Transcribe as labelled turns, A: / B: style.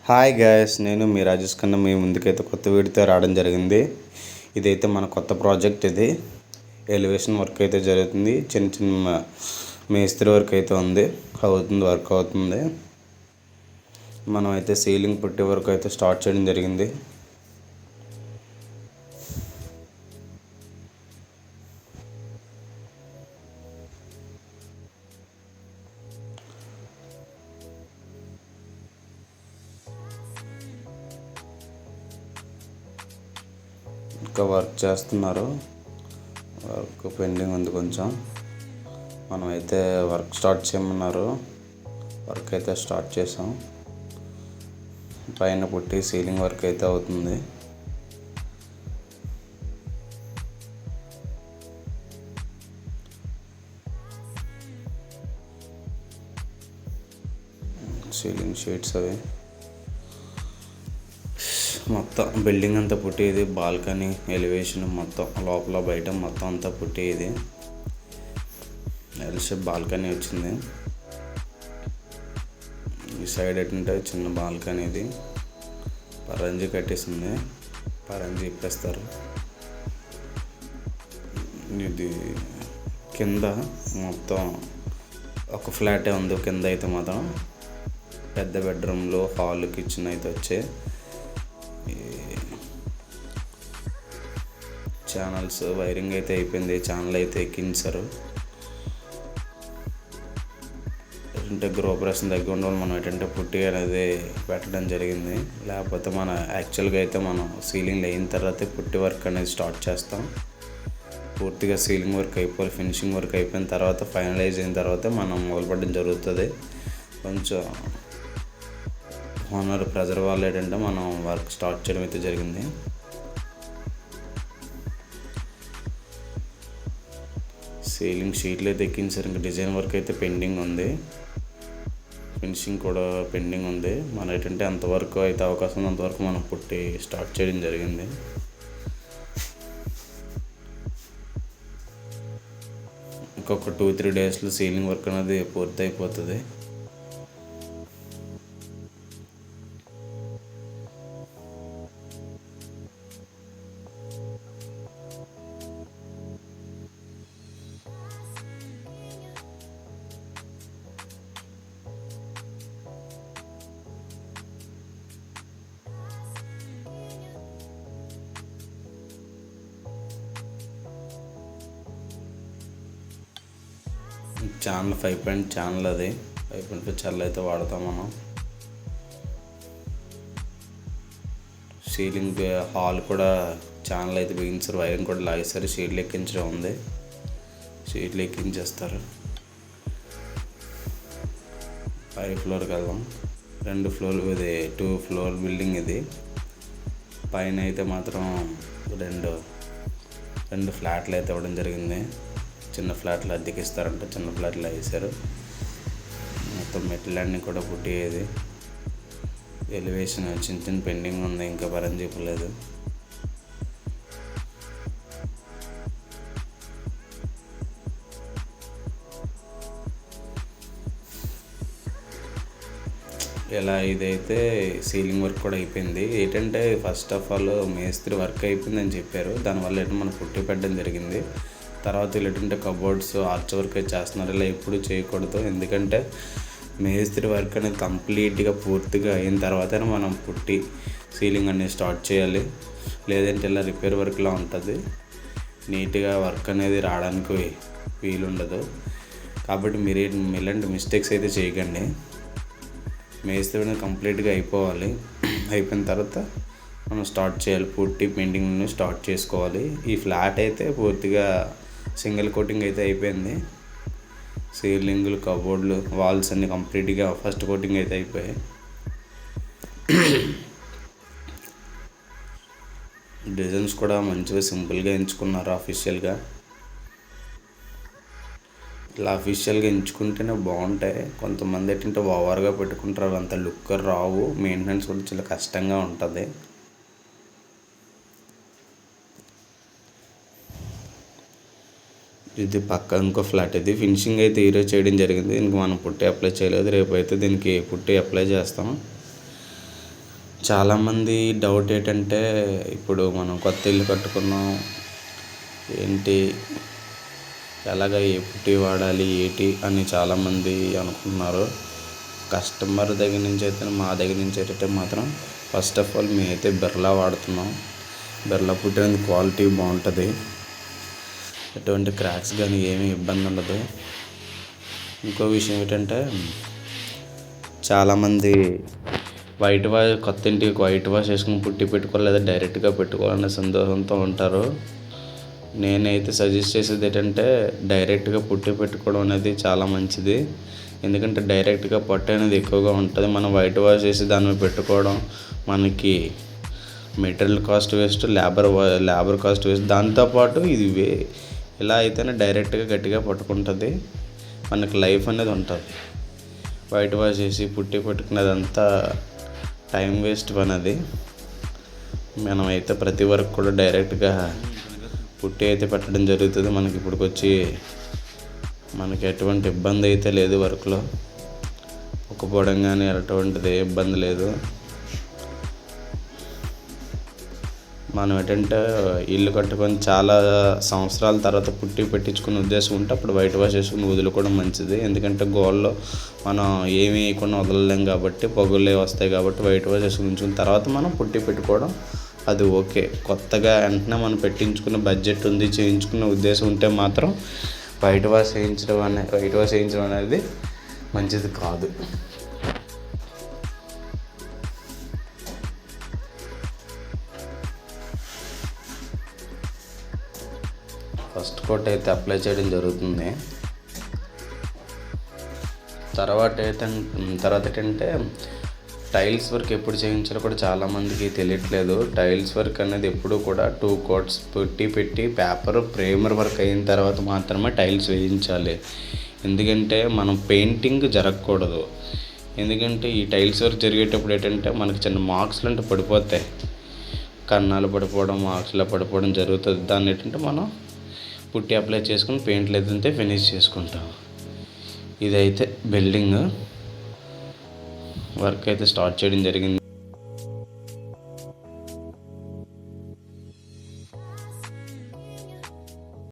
A: Hi guys, నేను మీ రాజేష్ ఖన్నా మీ ముందుకైతే కొత్త వీడియోతో రావడం జరిగింది. ఇదైతే మన కొత్త ప్రాజెక్ట్. ఇది ఎలివేషన్ వర్క్ అయితే జరుగుతుంది. చిన్న చిన్న మేస్త్రి వర్క్ అయితే ఉంది, వర్క్ అవుతుంది. మనం అయితే సీలింగ్ పుట్టి వర్క్ అయితే స్టార్ట్ చేయడం జరిగింది. ఇంకా వర్క్ చేస్తున్నారు, వర్క్ పెండింగ్ ఉంది కొంచెం. మనమైతే వర్క్ స్టార్ట్ చేయమన్నారు, వర్క్ అయితే స్టార్ట్ చేసాం. పైన పుట్టి సీలింగ్ వర్క్ అయితే అవుతుంది. సీలింగ్ షీట్స్ అవి మొత్తం బిల్డింగ్ అంతా పుట్టేది. బాల్కనీ ఎలివేషన్ మొత్తం లోపల బయట మొత్తం అంతా పుట్టేది. ఎల్ షేప్ బాల్కనీ వచ్చింది. ఈ సైడ్ ఏంటంటే చిన్న బాల్కనీ, ఇది పరంజి కట్టేసింది. పరంజి ఇప్పేస్తారు. ఇది కింద మొత్తం ఒక ఫ్లాటే ఉంది. కింద అయితే మాత్రం పెద్ద బెడ్రూమ్లో హాల్ కిచెన్ అయితే వచ్చాయి. ఛానల్స్ వైరింగ్ అయితే అయిపోయింది. ఛానల్ అయితే ఎక్కించారు. అంటే గృహప్రవేశం దగ్గర ఉండడం మనం ఏంటంటే పుట్టి అనేది పెట్టడం జరిగింది. లేకపోతే మన యాక్చువల్గా అయితే మనం సీలింగ్ అయిన తర్వాతే పుట్టి వర్క్ అనేది స్టార్ట్ చేస్తాం. పూర్తిగా సీలింగ్ వర్క్ అయిపోయి ఫినిషింగ్ వర్క్ అయిపోయిన తర్వాత ఫైనలైజ్ అయిన తర్వాత మనం మొదలుపెట్టడం జరుగుతుంది. కొంచెం ఓనర్ ప్రెజర్ వల్ల ఏంటంటే మనం వర్క్ స్టార్ట్ చేయడం అయితే జరిగింది. సీలింగ్ షీట్లు అయితే ఎక్కించారు. ఇంకా డిజైన్ వర్క్ అయితే పెండింగ్ ఉంది. ఫినిషింగ్ కూడా పెండింగ్ ఉంది. మన ఏంటంటే అంతవరకు అయితే అవకాశం ఉంది, అంతవరకు మనం పుట్టి స్టార్ట్ చేయడం జరిగింది. ఇంకొక 2-3 డేస్లో సీలింగ్ వర్క్ అనేది పూర్తి అయిపోతుంది. ఛానల్ 5 ఛానల్, అది 5.5 ఛానల్ అయితే వాడతాం మనం. సీలింగ్ హాల్ కూడా ఛానల్ అయితే బిగించారు. వైరింగ్ కూడా లాగేస్తారు. షీట్లు ఎక్కించడం ఉంది. షీట్లు ఎక్కించేస్తారు. పై ఫ్లోర్కి వెళ్దాం. 2 ఫ్లోర్లు, ఇది 2 ఫ్లోర్ బిల్డింగ్. ఇది పైన అయితే మాత్రం రెండు ఫ్లాట్లు అయితే ఇవ్వడం జరిగింది. చిన్న ఫ్లాట్లు అద్దెకి ఇస్తారంటే చిన్న ఫ్లాట్లు వేసారు. మొత్తం మెట్లన్నీ కూడా పుట్టేది. ఎలివేషన్ చిన్న చిన్న పెండింగ్ ఉంది, ఇంకా పరం చెప్పలేదు. ఇలా ఇదైతే సీలింగ్ వర్క్ కూడా అయిపోయింది. ఏంటంటే ఫస్ట్ ఆఫ్ ఆల్ మేస్త్రి వర్క్ అయిపోయిందని చెప్పారు. దానివల్ల ఏంటంటే మనం పుట్టి పెట్టడం జరిగింది. తర్వాత ఏంటంటే కబోర్డ్స్ ఆర్చ్ వర్క్ చేస్తున్నారు. ఇలా ఎప్పుడు చేయకూడదు. ఎందుకంటే మేస్త్రి వర్క్ అనేది కంప్లీట్గా పూర్తిగా అయిన తర్వాతే మనం పుట్టి సీలింగ్ అనేది స్టార్ట్ చేయాలి. లేదంటే ఇలా రిపేర్ వర్క్లా ఉంటుంది. నీట్గా వర్క్ అనేది రావడానికి వీలుండదు. కాబట్టి మీరు ఇలాంటి మిస్టేక్స్ అయితే చేయకండి. మేస్త్రి అనేది కంప్లీట్గా అయిపోవాలి. అయిపోయిన తర్వాత మనం స్టార్ట్ చేయాలి. పుట్టి పెయింటింగ్ స్టార్ట్ చేసుకోవాలి. ఈ ఫ్లాట్ అయితే పూర్తిగా సింగిల్ కోటింగ్ అయితే అయిపోయింది. సీలింగులు, కబోర్డులు, వాల్స్ అన్నీ కంప్లీట్గా ఫస్ట్ కోటింగ్ అయితే అయిపోయాయి. డిజైన్స్ కూడా మంచిగా సింపుల్గా ఎంచుకున్నారు అఫీషియల్గా. ఇలా అఫీషియల్గా ఎంచుకుంటేనే బాగుంటాయి. కొంతమంది ఏంటంటే ఓవర్గా పెట్టుకుంటారు, అవి అంత లుక్ రావు. మెయింటెనెన్స్ కూడా చాలా కష్టంగా ఉంటుంది. ఇది పక్క ఇంకో ఫ్లాట్. ఇది ఫినిషింగ్ అయితే ఈరోజు చేయడం జరిగింది. దీనికి మనం పుట్టి అప్లై చేయలేదు. రేపు అయితే దీనికి పుట్టి అప్లై చేస్తాం. చాలామంది డౌట్ ఏంటంటే ఇప్పుడు మనం కొత్త ఇల్లు కట్టుకున్నాం, ఏంటి ఎలాగ ఏ పుట్టి వాడాలి ఏంటి అని చాలామంది అనుకుంటున్నారు. కస్టమర్ దగ్గర నుంచి అయితే మా దగ్గర నుంచి అయితే మాత్రం ఫస్ట్ ఆఫ్ ఆల్ మేమైతే బిర్లా వాడుతున్నాం. బిర్లా పుట్టి అనేది క్వాలిటీ బాగుంటుంది, ఎటువంటి క్రాక్స్ కానీ ఏమీ ఇబ్బంది ఉండదు. ఇంకో విషయం ఏంటంటే చాలామంది కొత్త ఇంటికి వైట్ వాష్ వేసుకుని పుట్టి పెట్టుకోవాలి లేదా డైరెక్ట్గా పెట్టుకోవాలనే సందేహంతో ఉంటారు. నేనైతే సజెస్ట్ చేసేది ఏంటంటే డైరెక్ట్గా పుట్టి పెట్టుకోవడం అనేది చాలా మంచిది. ఎందుకంటే డైరెక్ట్గా పొట్టు అనేది ఎక్కువగా ఉంటుంది. మనం వైట్ వాష్ చేసి దాని మీద పెట్టుకోవడం మనకి material cost waste, labour cost waste. దాంతోపాటు ఇది ఇలా అయితేనే డైరెక్ట్గా గట్టిగా పట్టుకుంటుంది, మనకి లైఫ్ అనేది ఉంటుంది. వైట్ వాష్ చేసి పుట్టి పెట్టుకునేదంతా టైం వేస్ట్ పని అది. మనమైతే ప్రతి వర్క్ కూడా డైరెక్ట్గా పుట్టి అయితే పెట్టడం జరుగుతుంది. మనకి ఇప్పటికొచ్చి మనకి ఎటువంటి ఇబ్బంది అయితే లేదు, వర్క్లో ఒక్కపోవడం కానీ ఎటువంటిది ఇబ్బంది లేదు. మనం ఏంటంటే ఇల్లు కట్టుకొని చాలా సంవత్సరాల తర్వాత పుట్టి పెట్టించుకునే ఉద్దేశం ఉంటే అప్పుడు వైట్ వాష్ చేసుకుని వదులుకోవడం మంచిది. ఎందుకంటే గోల్లో మనం ఏమీ వేయకుండా వదలలేం కాబట్టి, పొగులే వస్తాయి కాబట్టి వైట్ వాష్ చేసుకుని ఉంచుకున్న తర్వాత మనం పుట్టి పెట్టుకోవడం అది ఓకే. కొత్తగా వెంటనే మనం పెట్టించుకున్న బడ్జెట్ ఉంది, చేయించుకునే ఉద్దేశం ఉంటే మాత్రం వైట్ వాష్ చేయించడం అనేది మంచిది కాదు. ఫస్ట్ కోట్ అయితే అప్లై చేయడం జరుగుతుంది. తర్వాత ఏంటంటే టైల్స్ వర్క్ ఎప్పుడు చేయించాలో కూడా చాలామందికి తెలియట్లేదు. టైల్స్ వర్క్ అనేది ఎప్పుడు కూడా 2 కోట్స్ పెట్టి ప్రైమర్ వర్క్ అయిన తర్వాత మాత్రమే టైల్స్ వేయించాలి. ఎందుకంటే మనం పెయింటింగ్ జరగకూడదు. ఎందుకంటే ఈ టైల్స్ వర్క్ జరిగేటప్పుడు ఏంటంటే మనకి చిన్న మార్క్స్లు అంటే పడిపోతాయి, కన్నాలు పడిపోవడం, మార్క్స్లో పడిపోవడం జరుగుతుంది. దాన్ని ఏంటంటే మనం పుట్టి అప్లై చేసుకుని పెయింట్లు అయితే ఫినిష్ చేసుకుంటాం. ఇదైతే బిల్డింగ్ వర్క్ అయితే స్టార్ట్ చేయడం జరిగింది.